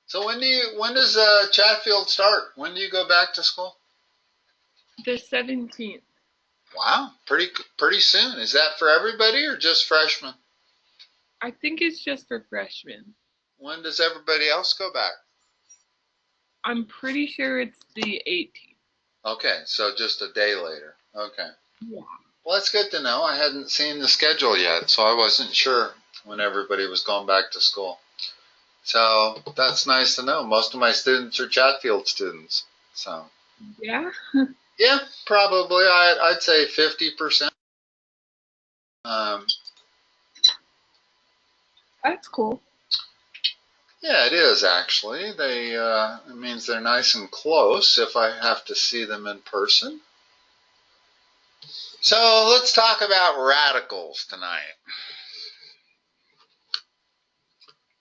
So when does Chatfield start? When do you go back to school? The 17th. Wow, pretty soon. Is that for everybody or just freshmen? I think it's just for freshmen. When does everybody else go back? I'm pretty sure it's the 18th. Okay, so just a day later. Okay. Yeah. Well, that's good to know. I hadn't seen the schedule yet, so I wasn't sure when everybody was going back to school. So that's nice to know. Most of my students are Chatfield students. So Yeah. yeah, probably I'd say 50%. Um, That's cool. yeah, it is actually. It means they're nice and close if I have to see them in person. So let's talk about radicals tonight.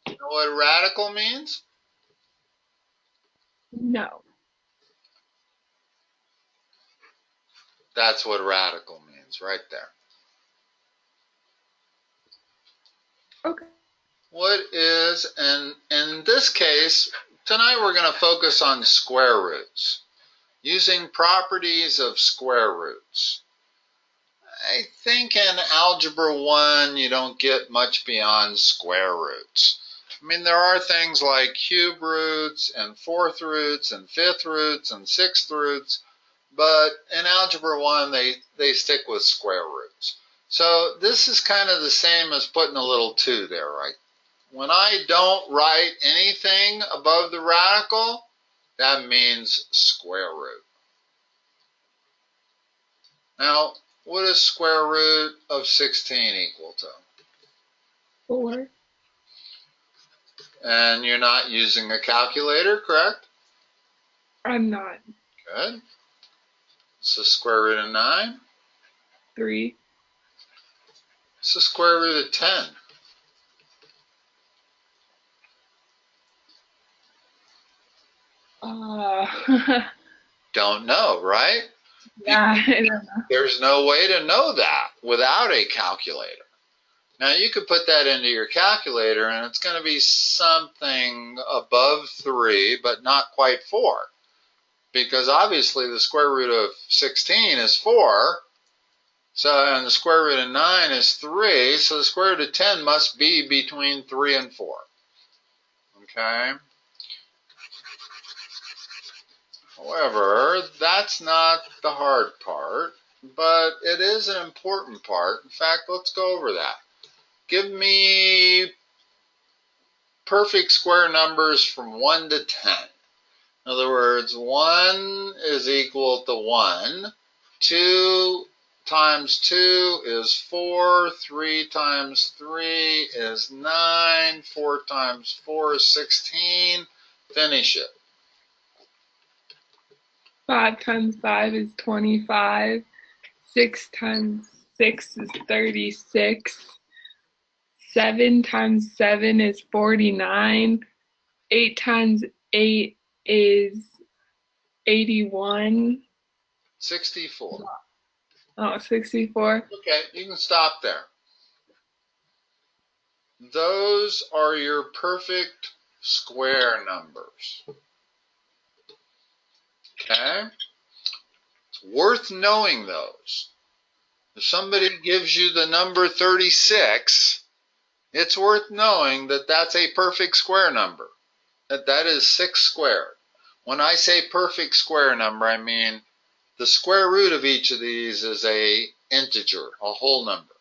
You know what radical means? No. That's what radical means right there. Okay. What is, and in this case, tonight we're going to focus on square roots, using properties of square roots. I think in Algebra 1 you don't get much beyond square roots. I mean, there are things like cube roots and fourth roots and fifth roots and sixth roots, but in Algebra 1 they stick with square roots. So this is kind of the same as putting a little 2 there, right? When I don't write anything above the radical, that means square root. Now, what is square root of 16 equal to? 4. And you're not using a calculator, correct? I'm not. Good. So square root of 9. 3. So square root of 10. Don't know, right? Yeah, I don't know. There's no way to know that without a calculator. Now you could put that into your calculator and it's going to be something above 3, but not quite 4. Because obviously the square root of 16 is 4. So, and the square root of 9 is 3. So the square root of 10 must be between 3 and 4. Okay? However, that's not the hard part, but it is an important part. In fact, let's go over that. Give me perfect square numbers from 1 to 10. In other words, 1 is equal to 1. 2 times 2 is 4. 3 times 3 is 9. 4 times 4 is 16. Finish it. 5 times 5 is 25. 6 times 6 is 36. 7 times 7 is 49. 8 times 8 is 81. 64. Oh, 64. Okay, you can stop there. Those are your perfect square numbers. Okay? It's worth knowing those. If somebody gives you the number 36, it's worth knowing that that's a perfect square number. That is 6 squared. When I say perfect square number, I mean the square root of each of these is a integer, a whole number.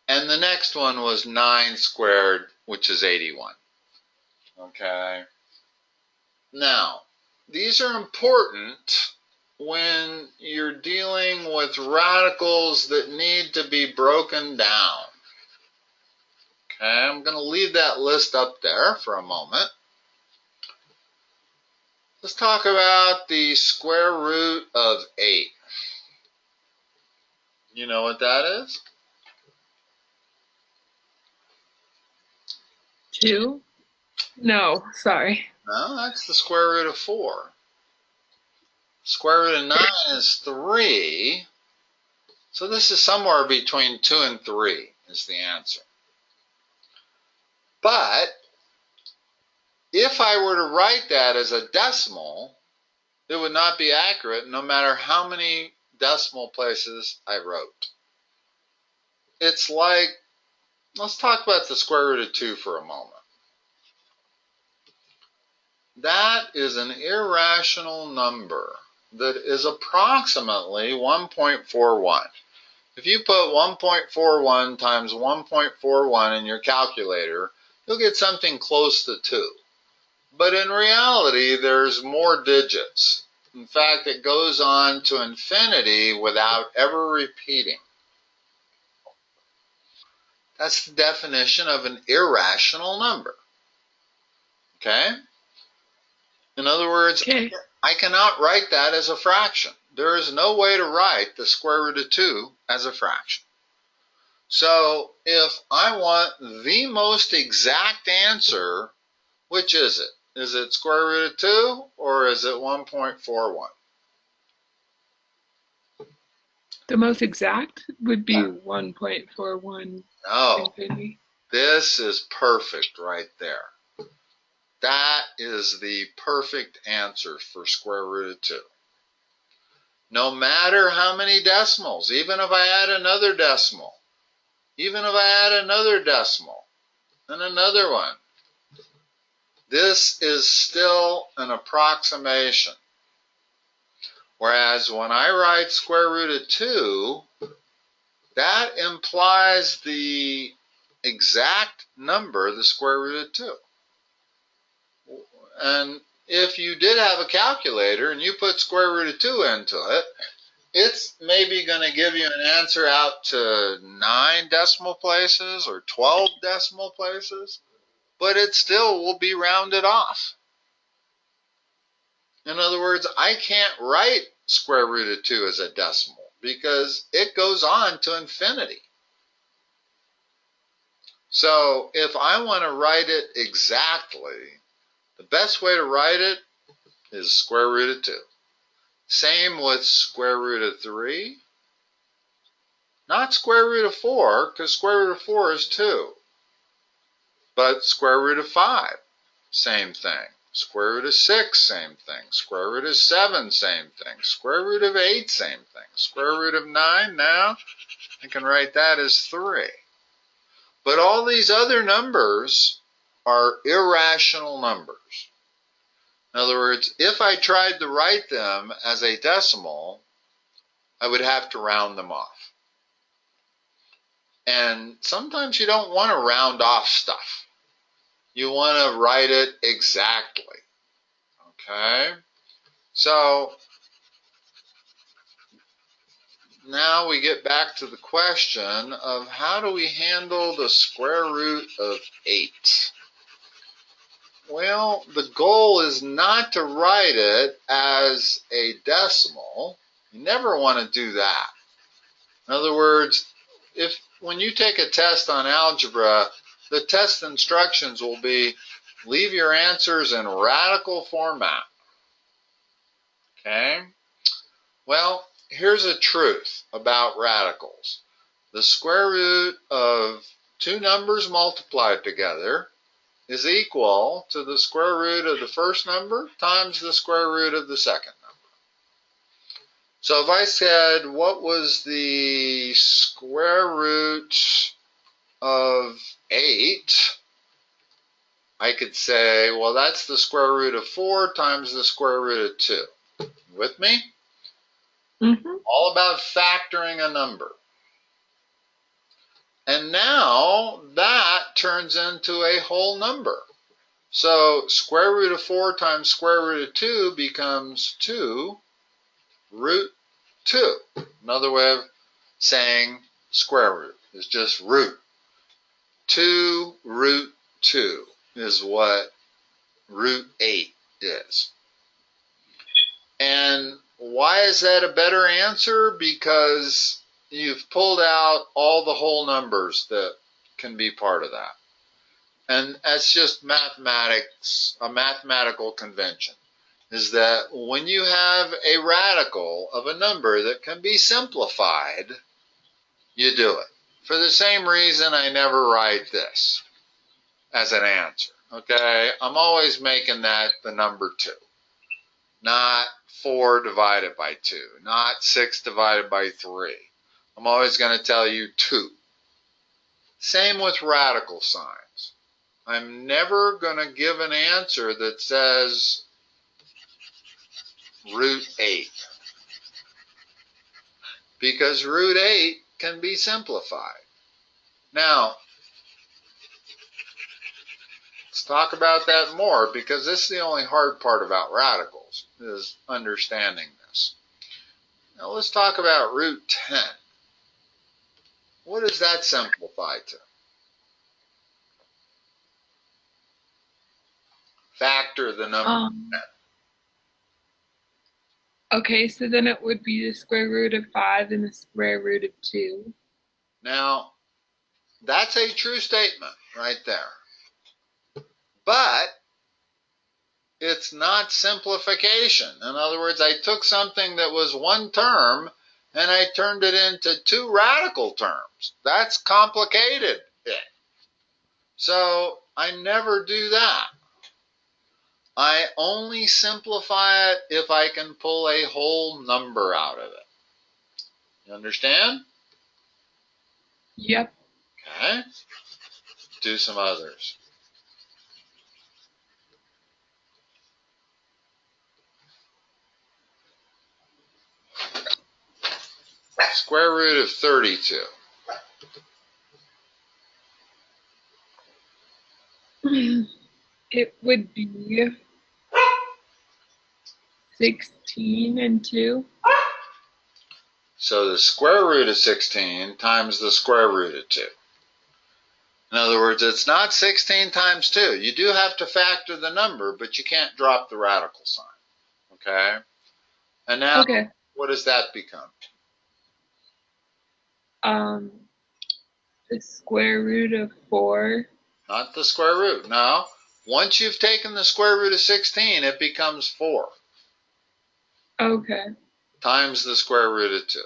And the next one was 9 squared, which is 81. Okay? Now, these are important when you're dealing with radicals that need to be broken down. Okay, I'm going to leave that list up there for a moment. Let's talk about the square root of 8. You know what that is? 2? No, sorry. No, that's the square root of 4. Square root of 9 is 3. So this is somewhere between 2 and 3 is the answer. But if I were to write that as a decimal, it would not be accurate no matter how many decimal places I wrote. It's like, let's talk about the square root of 2 for a moment. That is an irrational number that is approximately 1.41. If you put 1.41 times 1.41 in your calculator, you'll get something close to 2. But in reality, there's more digits. In fact, it goes on to infinity without ever repeating. That's the definition of an irrational number. Okay? In other words, Okay. I cannot write that as a fraction. There is no way to write the square root of 2 as a fraction. So if I want the most exact answer, which is it? Is it square root of 2 or is it 1.41? The most exact would be 1.41 No, infinity. this is perfect right there. That is the perfect answer for square root of 2. No matter how many decimals, even if I add another decimal, even if I add another decimal and another one, this is still an approximation. Whereas when I write square root of 2, that implies the exact number, the square root of 2. And if you did have a calculator and you put square root of 2 into it, it's maybe going to give you an answer out to 9 decimal places or 12 decimal places, but it still will be rounded off. In other words, I can't write square root of 2 as a decimal because it goes on to infinity. So if I want to write it exactly, the best way to write it is square root of 2. Same with square root of 3. Not square root of 4, because square root of 4 is 2. But square root of 5, same thing. Square root of 6, same thing. Square root of 7, same thing. Square root of 8, same thing. Square root of 9, now I can write that as 3. But all these other numbers are irrational numbers. In other words, if I tried to write them as a decimal, I would have to round them off. And sometimes you don't want to round off stuff. You want to write it exactly. Okay? So now we get back to the question of how do we handle the square root of 8? Well, the goal is not to write it as a decimal. You never want to do that. In other words, when you take a test on algebra, the test instructions will be leave your answers in radical format. Okay? Well, here's a truth about radicals. The square root of two numbers multiplied together is equal to the square root of the first number times the square root of the second number. So if I said, what was the square root of 8? I could say, well, that's the square root of 4 times the square root of 2. With me? Mm-hmm. All about factoring a number. And now that turns into a whole number. So square root of 4 times square root of 2 becomes 2 root 2. Another way of saying square root is just root. 2 root 2 is what root 8 is. And why is that a better answer? Because you've pulled out all the whole numbers that can be part of that. And that's just mathematics, a mathematical convention, is that when you have a radical of a number that can be simplified, you do it. For the same reason I never write this as an answer. Okay, I'm always making that the number 2. Not 4 divided by 2. Not 6 divided by 3. I'm always going to tell you 2. Same with radical signs. I'm never going to give an answer that says root 8. Because root 8 can be simplified. Now, let's talk about that more, because this is the only hard part about radicals, is understanding this. Now let's talk about root 10. What does that simplify to? Factor the number 10. Okay, so then it would be the square root of 5 and the square root of 2. Now, that's a true statement right there. But it's not simplification. In other words, I took something that was one term and I turned it into 2 radical terms. That's complicated. So I never do that. I only simplify it if I can pull a whole number out of it. You understand? Yep. Okay. Do some others. Square root of 32. It would be 16 and 2. So the square root of 16 times the square root of 2. In other words, it's not 16 times 2. You do have to factor the number, but you can't drop the radical sign. Okay? And now, Okay. what does that become? The square root of 4. Not the square root. No. Once you've taken the square root of 16, it becomes 4. Okay. Times the square root of 2.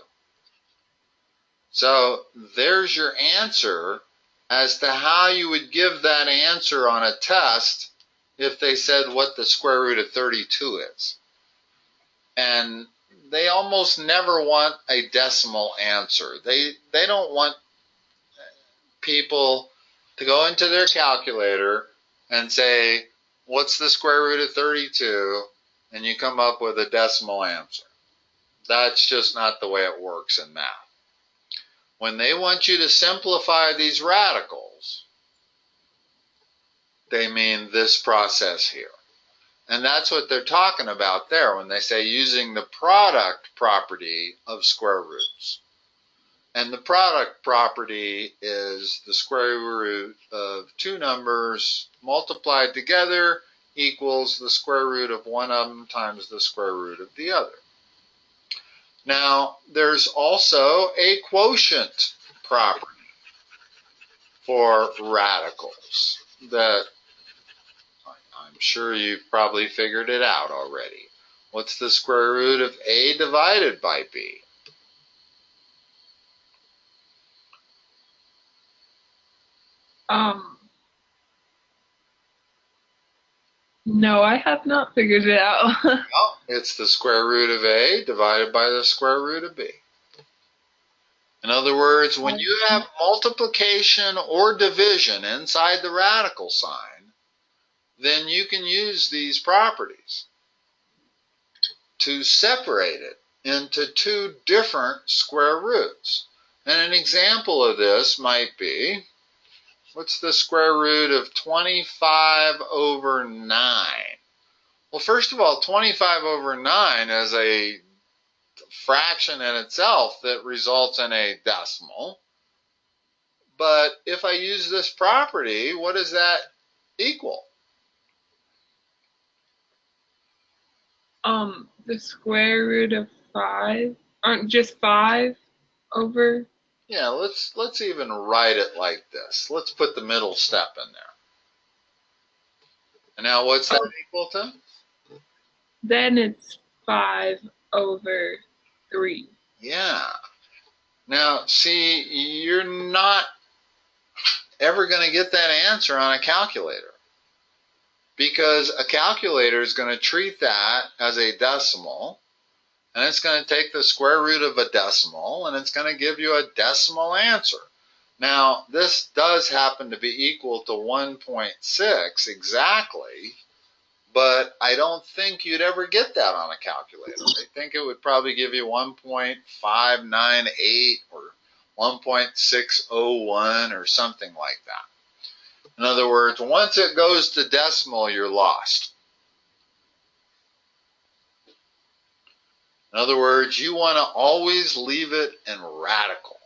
So there's your answer as to how you would give that answer on a test if they said what the square root of 32 is. And they almost never want a decimal answer. They don't want people to go into their calculator and say, what's the square root of 32? And you come up with a decimal answer. That's just not the way it works in math. When they want you to simplify these radicals, they mean this process here. And that's what they're talking about there when they say using the product property of square roots. And the product property is the square root of 2 numbers multiplied together equals the square root of one of them times the square root of the other. Now, there's also a quotient property for radicals that I'm sure you've probably figured it out already. What's the square root of a divided by b? No, I have not figured it out. Well, it's the square root of a divided by the square root of b. In other words, when you have multiplication or division inside the radical sign, then you can use these properties to separate it into 2 different square roots. And an example of this might be, what's the square root of 25 over 9? Well, first of all, 25 over 9 is a fraction in itself that results in a decimal. But if I use this property, what does that equal? The square root of 5, aren't just 5 over. Yeah, let's even write it like this. Let's put the middle step in there. And now what's that equal to? Then it's 5 over 3. Yeah. Now, see, you're not ever going to get that answer on a calculator. because a calculator is going to treat that as a decimal, and it's going to take the square root of a decimal, and it's going to give you a decimal answer. Now, this does happen to be equal to 1.6 exactly, but I don't think you'd ever get that on a calculator. I think it would probably give you 1.598 or 1.601 or something like that. In other words, once it goes to decimal, you're lost. In other words, you want to always leave it in radical.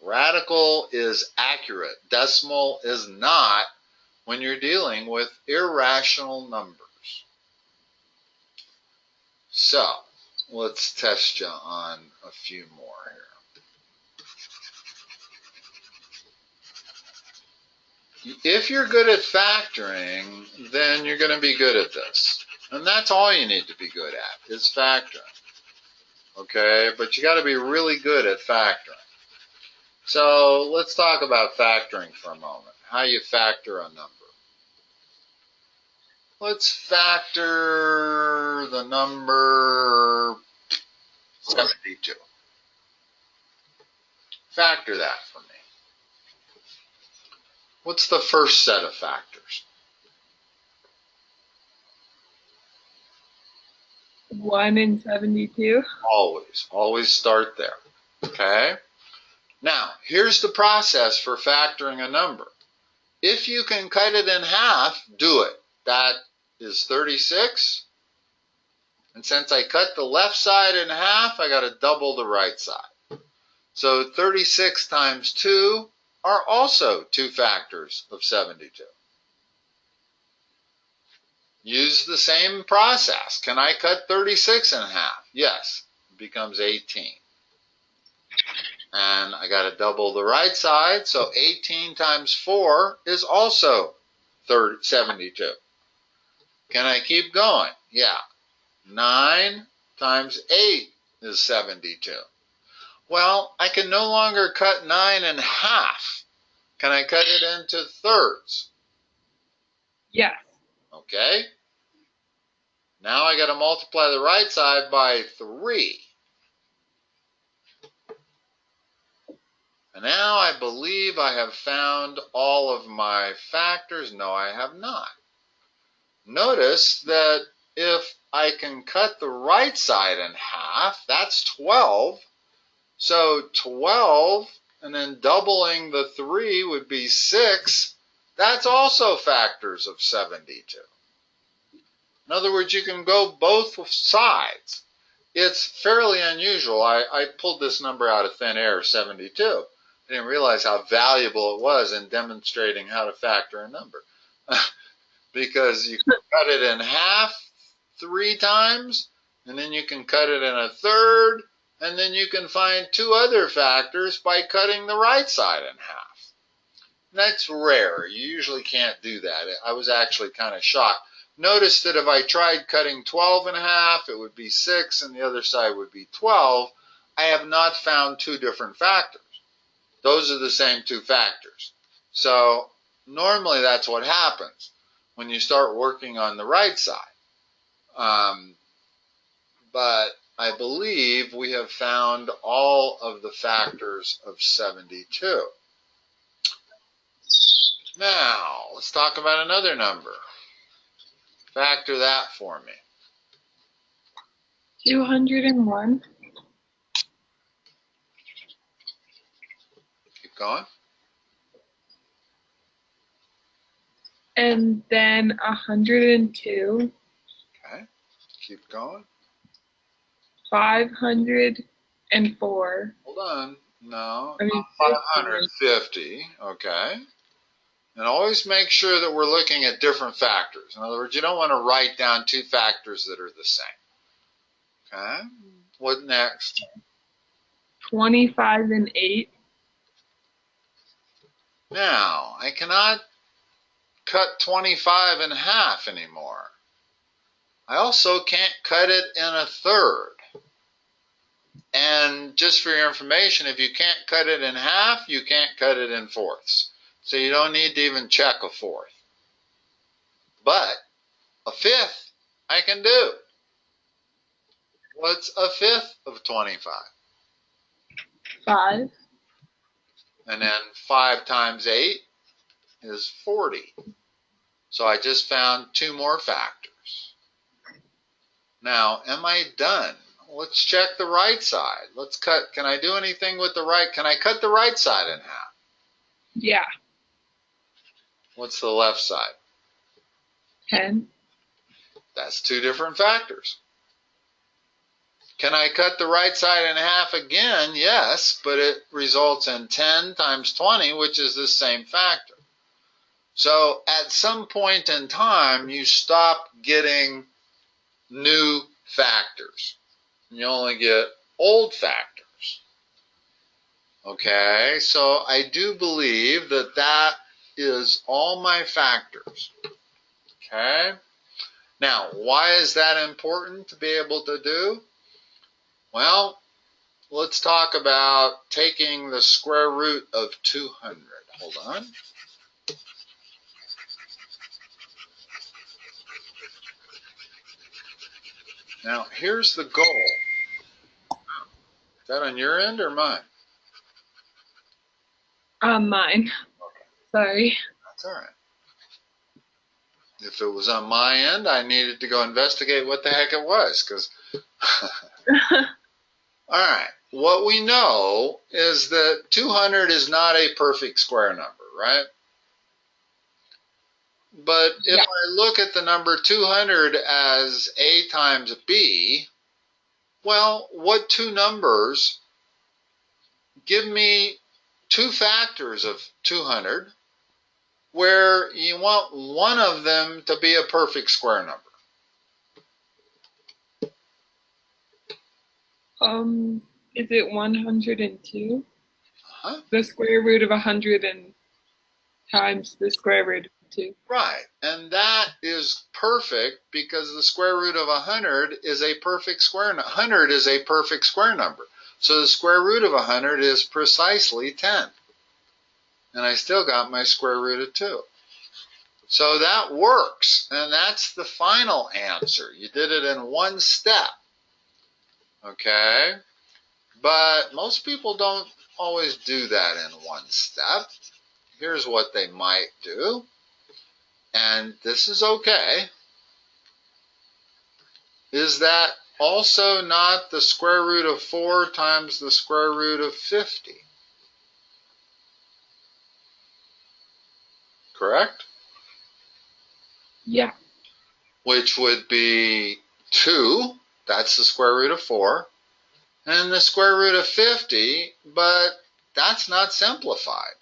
Radical is accurate. Decimal is not when you're dealing with irrational numbers. So, let's test you on a few more here. If you're good at factoring, then you're going to be good at this. And that's all you need to be good at, is factoring. Okay, but you got to be really good at factoring. So let's talk about factoring for a moment. How you factor a number. Let's factor the number 72. Factor that for me. What's the first set of factors? 1 and 72. Always start there. Okay? Now, here's the process for factoring a number. If you can cut it in half, do it. That is 36. And since I cut the left side in half, I got to double the right side. So 36 times 2 are also two factors of 72. Use the same process. Can I cut 36 in half? Yes. It becomes 18. And I got to double the right side, so 18 times 4 is also 72. Can I keep going? Yeah. 9 times 8 is 72. Well, I can no longer cut 9 in half. Can I cut it into thirds? Yes. Okay. Now I got to multiply the right side by 3. And now I believe I have found all of my factors. No, I have not. Notice that if I can cut the right side in half, that's 12. So 12, and then doubling the 3 would be 6. That's also factors of 72. In other words, you can go both sides. It's fairly unusual. I pulled this number out of thin air, 72. I didn't realize how valuable it was in demonstrating how to factor a number. Because you can cut it in half 3 times, and then you can cut it in a third, and then you can find 2 other factors by cutting the right side in half. That's rare. You usually can't do that. I was actually kind of shocked. Notice that if I tried cutting 12 in half, it would be 6, and the other side would be 12. I have not found 2 different factors. Those are the same 2 factors. So normally that's what happens when you start working on the right side. But I believe we have found all of the factors of 72. Now, let's talk about another number. Factor that for me. 201. Keep going. And then 102. Okay. Keep going. 504. Hold on. No, I mean, 550. Okay. And always make sure that we're looking at different factors. In other words, you don't want to write down 2 factors that are the same. Okay. What next? 25 and 8. Now, I cannot cut 25 in half anymore. I also can't cut it in a third. And just for your information, if you can't cut it in half, you can't cut it in fourths. So you don't need to even check a fourth. But A fifth I can do. What's a fifth of 25? 5. And then 5 times 8 is 40. So I just found 2 more factors. Now, am I done? Let's check the right side. Let's cut. Can I do anything with the right? Can I cut the right side in half? Yeah. What's the left side? 10. That's 2 different factors. Can I cut the right side in half again? Yes, but it results in 10 times 20, which is the same factor. So at some point in time, you stop getting new factors. You only get old factors. Okay, so I do believe that that is all my factors. Okay, now why is that important to be able to do? Well, let's talk about taking the square root of 200. Hold on. Now, here's the goal. Is that on your end or mine? Mine. Sorry. That's all right. If it was on my end, I needed to go investigate what the heck it was, because all right, what we know is that 200 is not a perfect square number, right? But if I look at the number 200 as a times b, well, what 2 numbers give me 2 factors of 200 where you want one of them to be a perfect square number? Is it 102? Huh? The square root of 100 and times the square root of 2. Right, and that is perfect because the square root of 100 is a perfect square. 100 is a perfect square number. So the square root of 100 is precisely 10. And I still got my square root of 2. So that works, and that's the final answer. You did it in one step. Okay? But most people don't always do that in one step. Here's what they might do. And this is okay. Is that also not the square root of 4 times the square root of 50? Correct? Yeah. Which would be 2. That's the square root of 4. And the square root of 50, but that's not simplified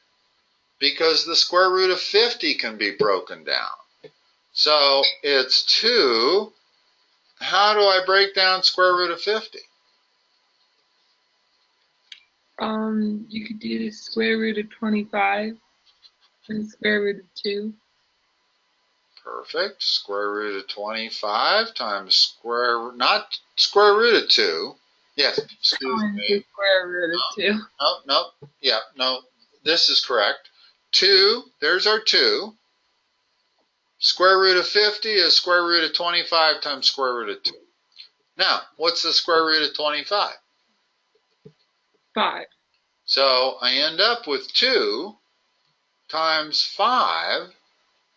because the square root of 50 can be broken down. So it's 2. How do I break down square root of 50? You could do the square root of 25 and the square root of 2. Perfect. Square root of 25 times not square root of 2. Yes, excuse me. The square root of 2. No, this is correct. 2, there's our 2. Square root of 50 is square root of 25 times square root of 2. Now, what's the square root of 25? 5. So I end up with 2 times 5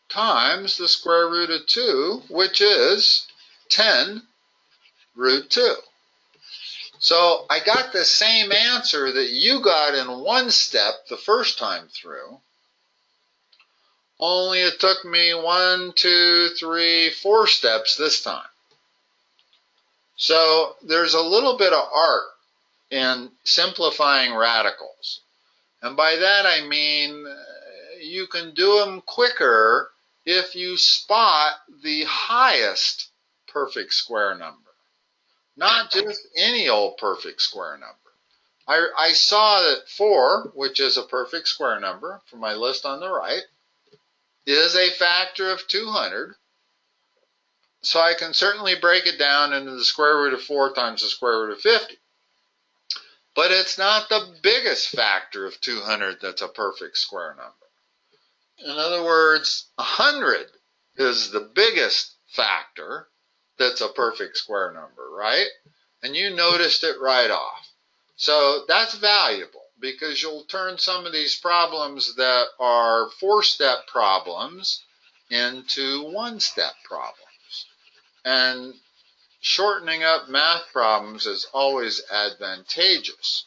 times the square root of 2, which is 10 root 2. So I got the same answer that you got in one step the first time through, only it took me 1, 2, 3, 4 steps this time. So there's a little bit of art in simplifying radicals. And by that I mean you can do them quicker if you spot the highest perfect square number. Not just any old perfect square number. I saw that 4, which is a perfect square number from my list on the right, is a factor of 200. So I can certainly break it down into the square root of 4 times the square root of 50. But it's not the biggest factor of 200 that's a perfect square number. In other words, 100 is the biggest factor that's a perfect square number, right? And you noticed it right off. So that's valuable because you'll turn some of these problems that are 4-step problems into 1-step problems. And shortening up math problems is always advantageous,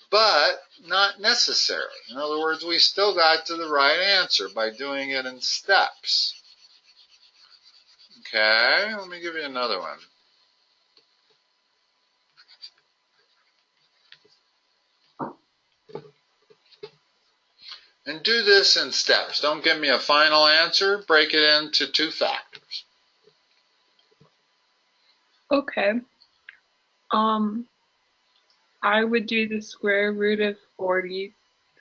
but not necessary. In other words, we still got to the right answer by doing it in steps. Okay, let me give you another one. And do this in steps. Don't give me a final answer. Break it into 2 factors. Okay. I would do the square root of 40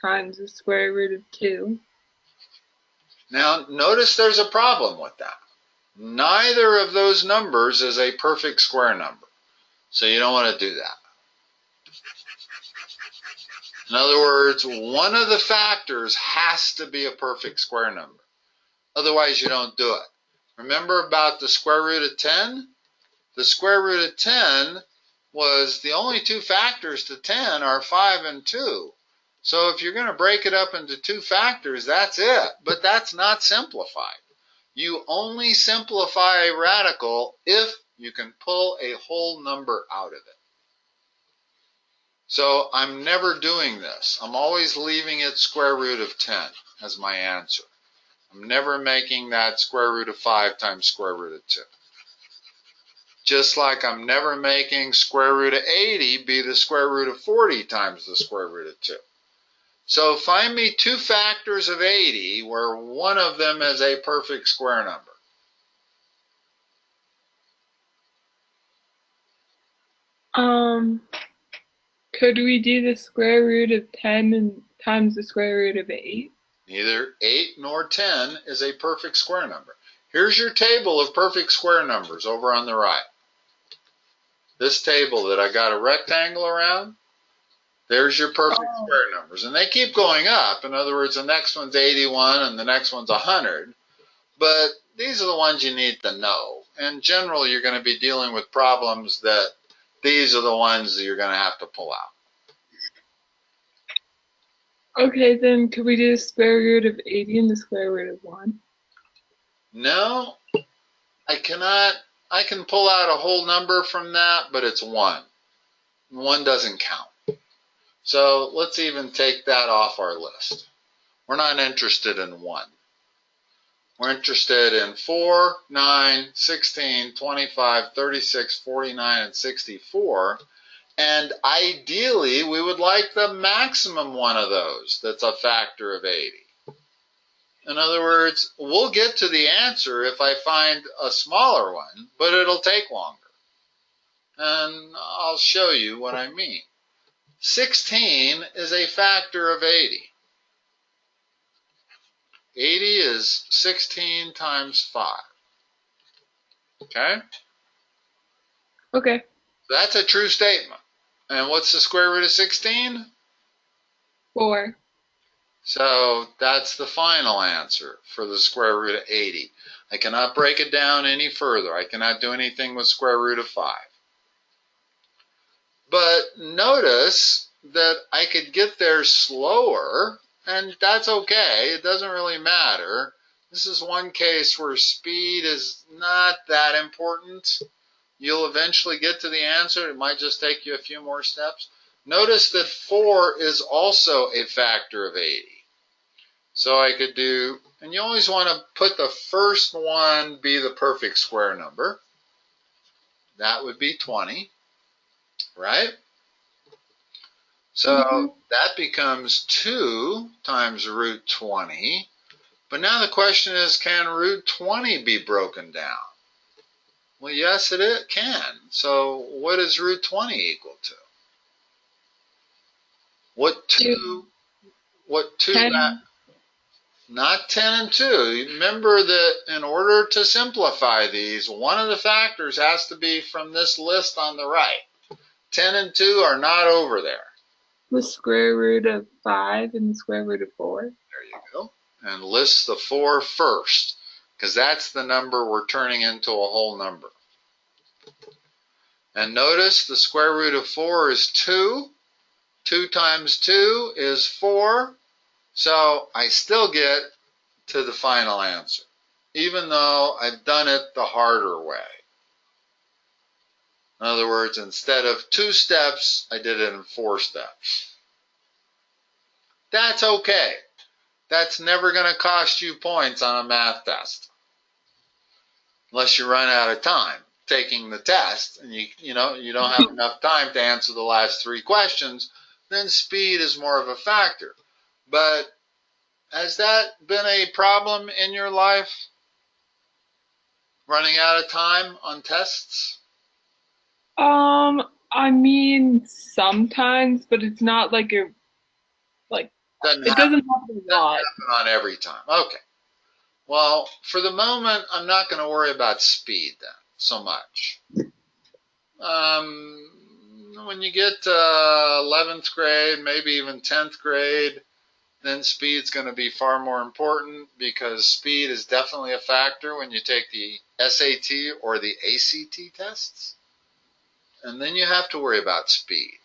times the square root of 2. Now, notice there's a problem with that. Neither of those numbers is a perfect square number. So you don't want to do that. In other words, one of the factors has to be a perfect square number. Otherwise, you don't do it. Remember about the square root of 10? The square root of 10 was the only 2 factors to 10 are 5 and 2. So if you're going to break it up into 2 factors, that's it. But that's not simplified. You only simplify a radical if you can pull a whole number out of it. So I'm never doing this. I'm always leaving it square root of 10 as my answer. I'm never making that square root of 5 times square root of 2. Just like I'm never making square root of 80 be the square root of 40 times the square root of 2. So find me 2 factors of 80 where one of them is a perfect square number. Could we do the square root of 10 and times the square root of 8? Neither 8 nor 10 is a perfect square number. Here's your table of perfect square numbers over on the right. This table that I got a rectangle around, there's your perfect square numbers. And they keep going up. In other words, the next one's 81 and the next one's 100. But these are the ones you need to know. In general, you're going to be dealing with problems that these are the ones that you're going to have to pull out. Okay, then could we do the square root of 80 and the square root of 1? No, I cannot. I can pull out a whole number from that, but it's 1. 1 doesn't count. So let's even take that off our list. We're not interested in 1. We're interested in 4, 9, 16, 25, 36, 49, and 64. And ideally, we would like the maximum one of those that's a factor of 80. In other words, we'll get to the answer if I find a smaller one, but it'll take longer. And I'll show you what I mean. 16 is a factor of 80. 80 is 16 times 5. Okay? Okay. That's a true statement. And what's the square root of 16? 4. So that's the final answer for the square root of 80. I cannot break it down any further. I cannot do anything with square root of 5. But notice that I could get there slower, and that's okay. It doesn't really matter. This is one case where speed is not that important. You'll eventually get to the answer. It might just take you a few more steps. Notice that 4 is also a factor of 80. So I could do, and you always want to put the first one be the perfect square number. That would be 20, right? So that becomes 2 times root 20. But now the question is, can root 20 be broken down? Well, yes, it can. So what is root 20 equal to? What 2? What 2? 10. Not 10 and 2. Remember that in order to simplify these, one of the factors has to be from this list on the right. 10 and 2 are not over there. The square root of 5 and the square root of 4. There you go. And list the 4 first. because that's the number we're turning into a whole number. And notice the square root of 4 is 2. 2 times 2 is 4. So I still get to the final answer, even though I've done it the harder way. In other words, instead of 2 steps, I did it in 4 steps. That's okay. That's never going to cost you points on a math test, unless you run out of time taking the test and you don't have enough time to answer the last 3 questions. Then speed is more of a factor. But has that been a problem in your life? Running out of time on tests? I mean, sometimes, but it's not like it doesn't happen a lot. Doesn't happen on every time. Okay. Well, for the moment, I'm not going to worry about speed then so much. When you get to 11th grade, maybe even 10th grade, then speed's going to be far more important, because speed is definitely a factor when you take the SAT or the ACT tests. And then you have to worry about speed.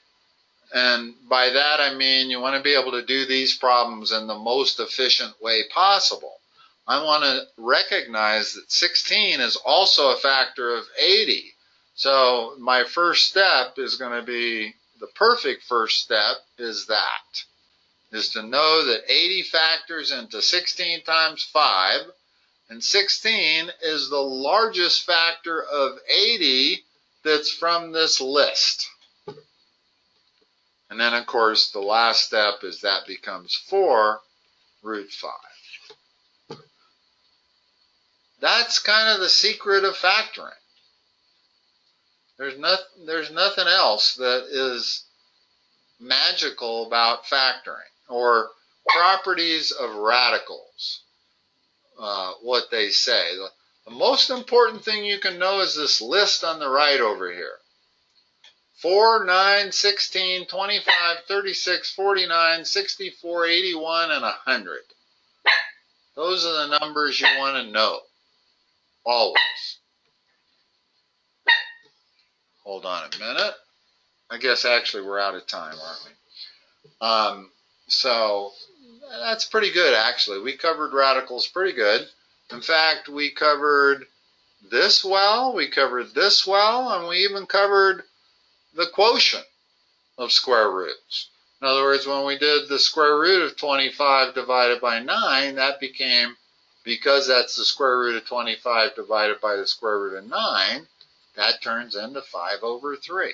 And by that I mean you want to be able to do these problems in the most efficient way possible. I want to recognize that 16 is also a factor of 80. So my first step is going to be, the perfect first step is to know that 80 factors into 16 times 5, and 16 is the largest factor of 80 that's from this list. And then, of course, the last step is that becomes 4 root 5. That's kind of the secret of factoring. There's nothing else that is magical about factoring, or properties of radicals, what they say. The most important thing you can know is this list on the right over here. 4, 9, 16, 25, 36, 49, 64, 81, and 100. Those are the numbers you want to know, always. Hold on a minute. I guess actually we're out of time, aren't we? So that's pretty good, actually. We covered radicals pretty good. In fact, we covered this well, we covered this well, and we even covered the quotient of square roots. In other words, when we did the square root of 25 divided by 9, that became, because that's the square root of 25 divided by the square root of 9, that turns into 5 over 3.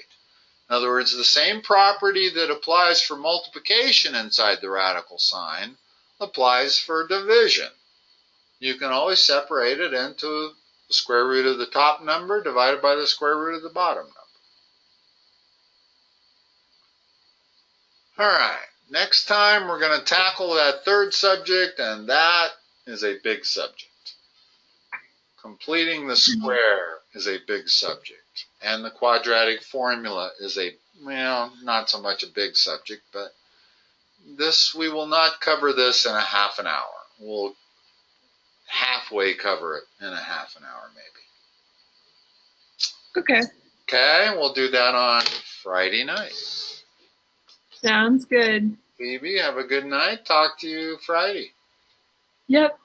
In other words, the same property that applies for multiplication inside the radical sign applies for division. You can always separate it into the square root of the top number divided by the square root of the bottom number. All right, next time we're going to tackle that third subject, and that is a big subject. Completing the square is a big subject, and the quadratic formula is not so much a big subject, but we will not cover this in a half an hour. We'll halfway cover it in a half an hour, maybe. Okay. Okay, we'll do that on Friday night. Sounds good. Phoebe, have a good night. Talk to you Friday. Yep.